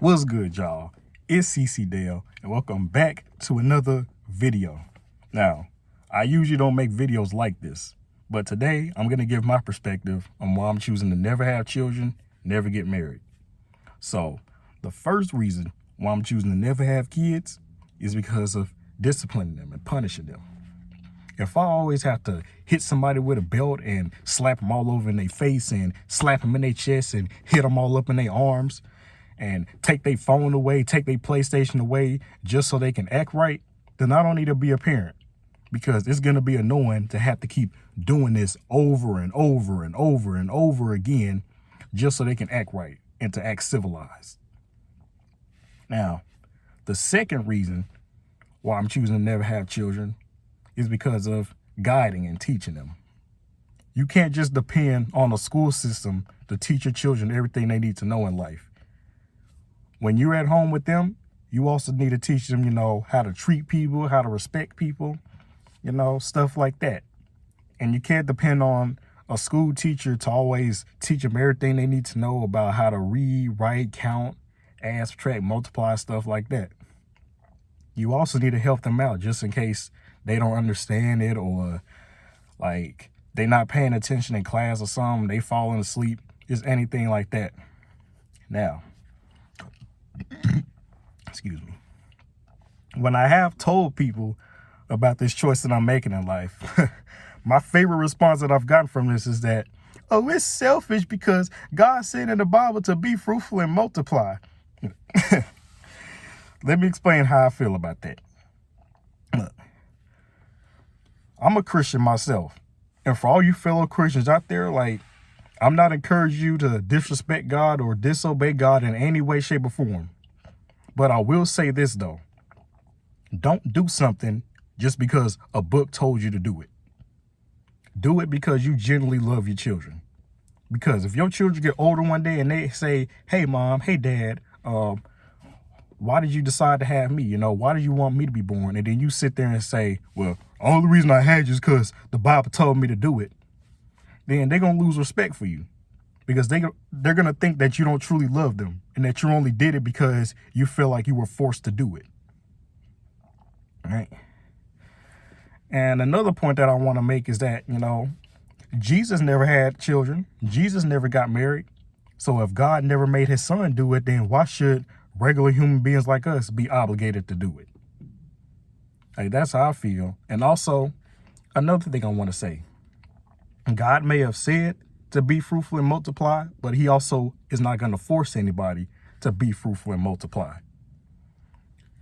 What's good, y'all? It's CC Dale, and welcome back to another video. Now, I usually don't make videos like this, but today I'm going to give my perspective on why I'm choosing to never have children, never get married. So, the first reason why I'm choosing to never have kids is because of disciplining them and punishing them. If I always have to hit somebody with a belt and slap them all over in their face and slap them in their chest and hit them all up in their arms and take their phone away, take their PlayStation away just so they can act right, then I don't need to be a parent, because it's going to be annoying to have to keep doing this over and over and over and over again just so they can act right and to act civilized. Now, the second reason why I'm choosing to never have children is because of guiding and teaching them. You can't just depend on a school system to teach your children everything they need to know in life. When you're at home with them, you also need to teach them, how to treat people, how to respect people, stuff like that. And you can't depend on a school teacher to always teach them everything they need to know about how to read, write, count, add, subtract, multiply, stuff like that. You also need to help them out just in case they don't understand it, or like they're not paying attention in class or something, they falling asleep, just anything like that. Now, excuse me. When I have told people about this choice that I'm making in life, my favorite response that I've gotten from this is that, oh, it's selfish because God said in the Bible to be fruitful and multiply. Let me explain how I feel about that. Look, I'm a Christian myself. And for all you fellow Christians out there, I'm not encouraging you to disrespect God or disobey God in any way, shape, or form. But I will say this, though. Don't do something just because a book told you to do it. Do it because you genuinely love your children. Because if your children get older one day and they say, hey, mom, hey, dad, why did you decide to have me? Why did you want me to be born? And then you sit there and say, well, the only reason I had you is because the Bible told me to do it. Then they're going to lose respect for you, because they're going to think that you don't truly love them and that you only did it because you feel like you were forced to do it. All right. And another point that I want to make is that, Jesus never had children. Jesus never got married. So if God never made his son do it, then why should regular human beings like us be obligated to do it? That's how I feel. And also, another thing I want to say, God may have said to be fruitful and multiply, but he also is not going to force anybody to be fruitful and multiply.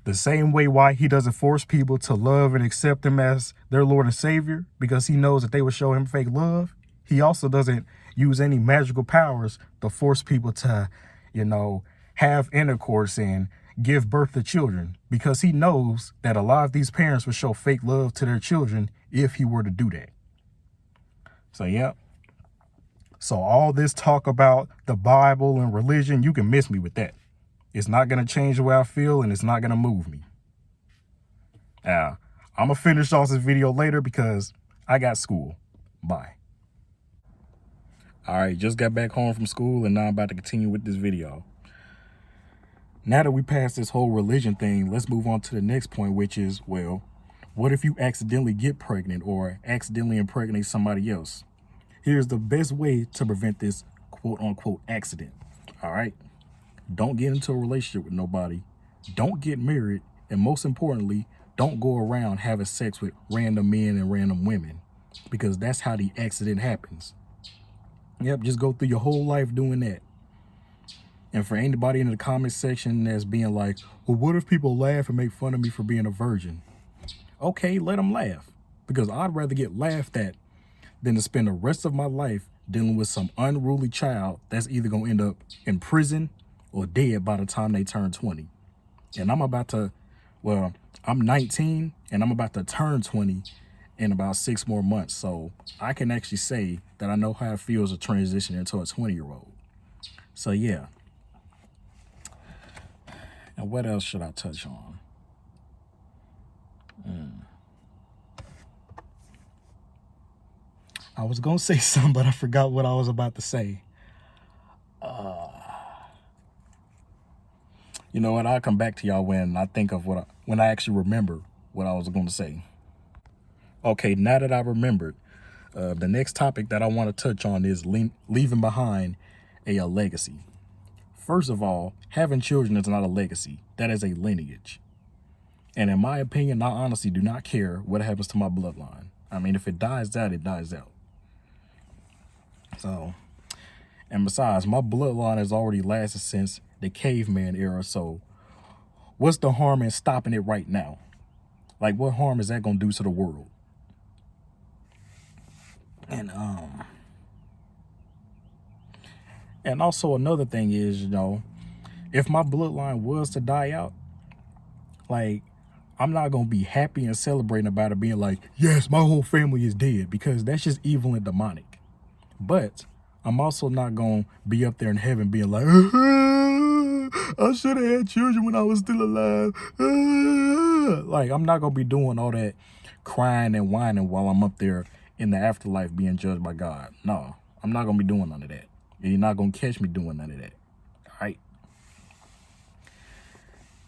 The same way why he doesn't force people to love and accept him as their Lord and Savior, because he knows that they will show him fake love. He also doesn't use any magical powers to force people to, have intercourse and give birth to children, because he knows that a lot of these parents will show fake love to their children if he were to do that. So, yeah. So all this talk about the Bible and religion, you can miss me with that. It's not going to change the way I feel, and it's not going to move me. Now, I'm going to finish off this video later because I got school. Bye. All right, just got back home from school, and now I'm about to continue with this video. Now that we passed this whole religion thing, let's move on to the next point, which is, well, what if you accidentally get pregnant or accidentally impregnate somebody else? Here's the best way to prevent this quote-unquote accident. All right? Don't get into a relationship with nobody. Don't get married. And most importantly, don't go around having sex with random men and random women, because that's how the accident happens. Yep, just go through your whole life doing that. And for anybody in the comment section that's being like, well, what if people laugh and make fun of me for being a virgin? Okay, let them laugh, because I'd rather get laughed at than to spend the rest of my life dealing with some unruly child that's either going to end up in prison or dead by the time they turn 20. And I'm 19 and I'm about to turn 20 in about 6 more months. So I can actually say that I know how it feels to transition into a 20-year-old. So yeah. And what else should I touch on? I was going to say something, but I forgot what I was about to say. You know what? I'll come back to y'all when I think of when I actually remember what I was going to say. Okay, now that I remembered, the next topic that I want to touch on is leaving behind a legacy. First of all, having children is not a legacy. That is a lineage. And in my opinion, I honestly do not care what happens to my bloodline. I mean, if it dies out, it dies out. So, and besides, my bloodline has already lasted since the caveman era. So what's the harm in stopping it right now? Like, what harm is that going to do to the world? And also another thing is, if my bloodline was to die out, like, I'm not going to be happy and celebrating about it being like, yes, my whole family is dead, because that's just evil and demonic. But I'm also not going to be up there in heaven being like, I should have had children when I was still alive. Like, I'm not going to be doing all that crying and whining while I'm up there in the afterlife being judged by God. No, I'm not going to be doing none of that. You're not going to catch me doing none of that. All right?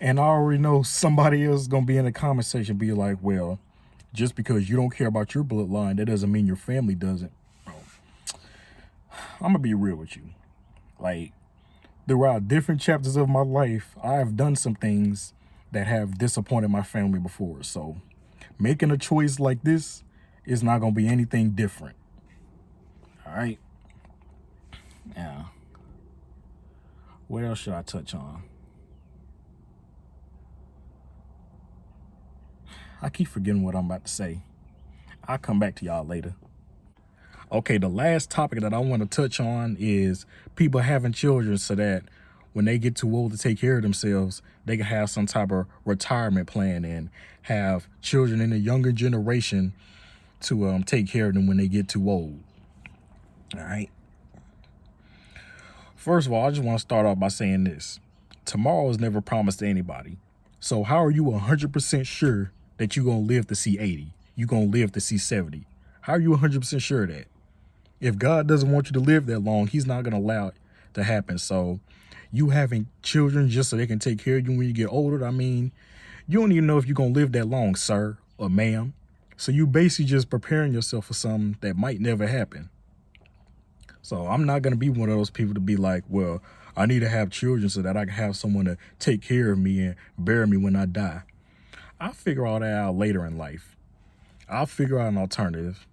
And I already know somebody else is going to be in the comment section be like, well, just because you don't care about your bloodline, that doesn't mean your family doesn't. I'm going to be real with you. Like, throughout different chapters of my life, I have done some things that have disappointed my family before. So making a choice like this is not going to be anything different. All right. Yeah. What else should I touch on? I keep forgetting what I'm about to say. I'll come back to y'all later. Okay, the last topic that I want to touch on is people having children so that when they get too old to take care of themselves, they can have some type of retirement plan and have children in the younger generation to take care of them when they get too old. All right. First of all, I just want to start off by saying this. Tomorrow is never promised to anybody. So how are you 100% sure that you're going to live to see 80? You're going to live to see 70? How are you 100% sure of that? If God doesn't want you to live that long, he's not going to allow it to happen. So you having children just so they can take care of you when you get older, I mean, you don't even know if you're going to live that long, sir or ma'am. So you basically just preparing yourself for something that might never happen. So I'm not going to be one of those people to be like, well, I need to have children so that I can have someone to take care of me and bury me when I die. I'll figure all that out later in life. I'll figure out an alternative.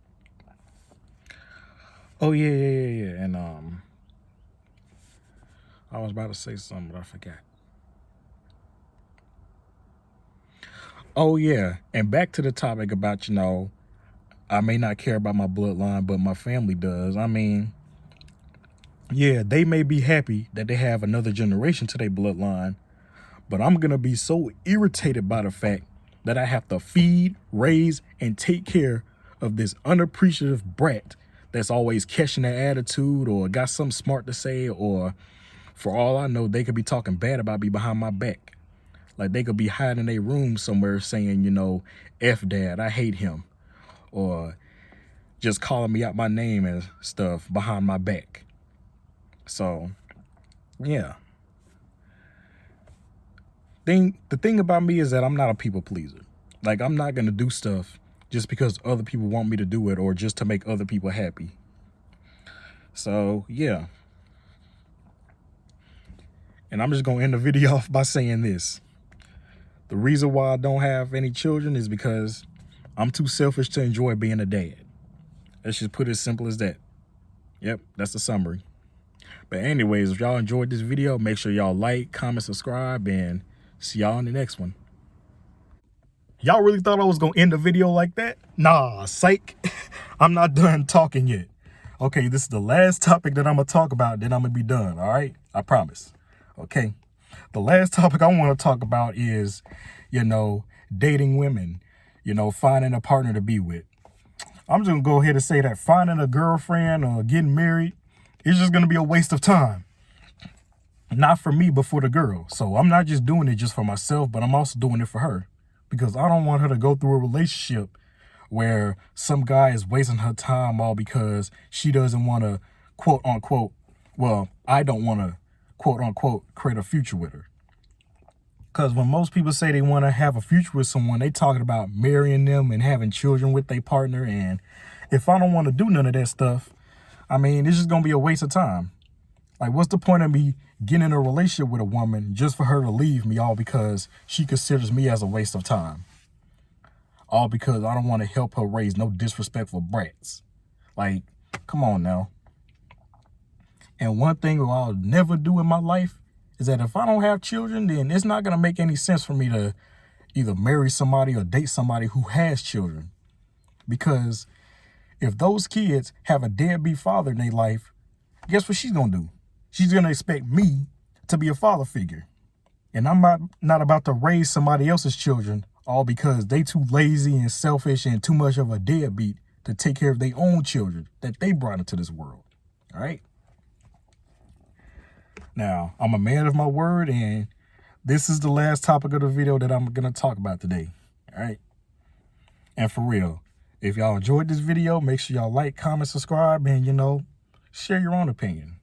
Oh, yeah. And I was about to say something, but I forgot. Oh, yeah. And back to the topic about, I may not care about my bloodline, but my family does. I mean, yeah, they may be happy that they have another generation to their bloodline, but I'm going to be so irritated by the fact that I have to feed, raise, and take care of this unappreciative brat that's always catching their attitude or got something smart to say, or for all I know, they could be talking bad about me behind my back. Like they could be hiding in a room somewhere saying, F dad, I hate him, or just calling me out my name and stuff behind my back. So, yeah. The thing about me is that I'm not a people pleaser. Like, I'm not going to do stuff just because other people want me to do it or just to make other people happy. So, yeah. And I'm just going to end the video off by saying this. The reason why I don't have any children is because I'm too selfish to enjoy being a dad. Let's just put it as simple as that. Yep, that's the summary. But anyways, if y'all enjoyed this video, make sure y'all like, comment, subscribe, and see y'all in the next one. Y'all really thought I was going to end the video like that? Nah, psych. I'm not done talking yet. Okay, this is the last topic that I'm going to talk about, then I'm going to be done, all right? I promise. Okay. The last topic I want to talk about is, dating women, finding a partner to be with. I'm just going to go ahead and say that finding a girlfriend or getting married is just going to be a waste of time. Not for me, but for the girl. So I'm not just doing it just for myself, but I'm also doing it for her. Because I don't want her to go through a relationship where some guy is wasting her time all because she doesn't want to, quote unquote, I don't want to, quote unquote, create a future with her. Because when most people say they want to have a future with someone, they talking about marrying them and having children with their partner. And if I don't want to do none of that stuff, I mean, it's just going to be a waste of time. Like, what's the point of me getting in a relationship with a woman just for her to leave me, all because she considers me as a waste of time? All because I don't want to help her raise no disrespectful brats. Like, come on now. And one thing I'll never do in my life is that if I don't have children, then it's not going to make any sense for me to either marry somebody or date somebody who has children. Because if those kids have a deadbeat father in their life, guess what she's going to do? She's going to expect me to be a father figure. And I'm not about to raise somebody else's children all because they too lazy and selfish and too much of a deadbeat to take care of their own children that they brought into this world. All right? Now, I'm a man of my word, and this is the last topic of the video that I'm going to talk about today. All right? And for real, if y'all enjoyed this video, make sure y'all like, comment, subscribe, and, share your own opinion.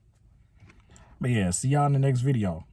But yeah, see y'all in the next video.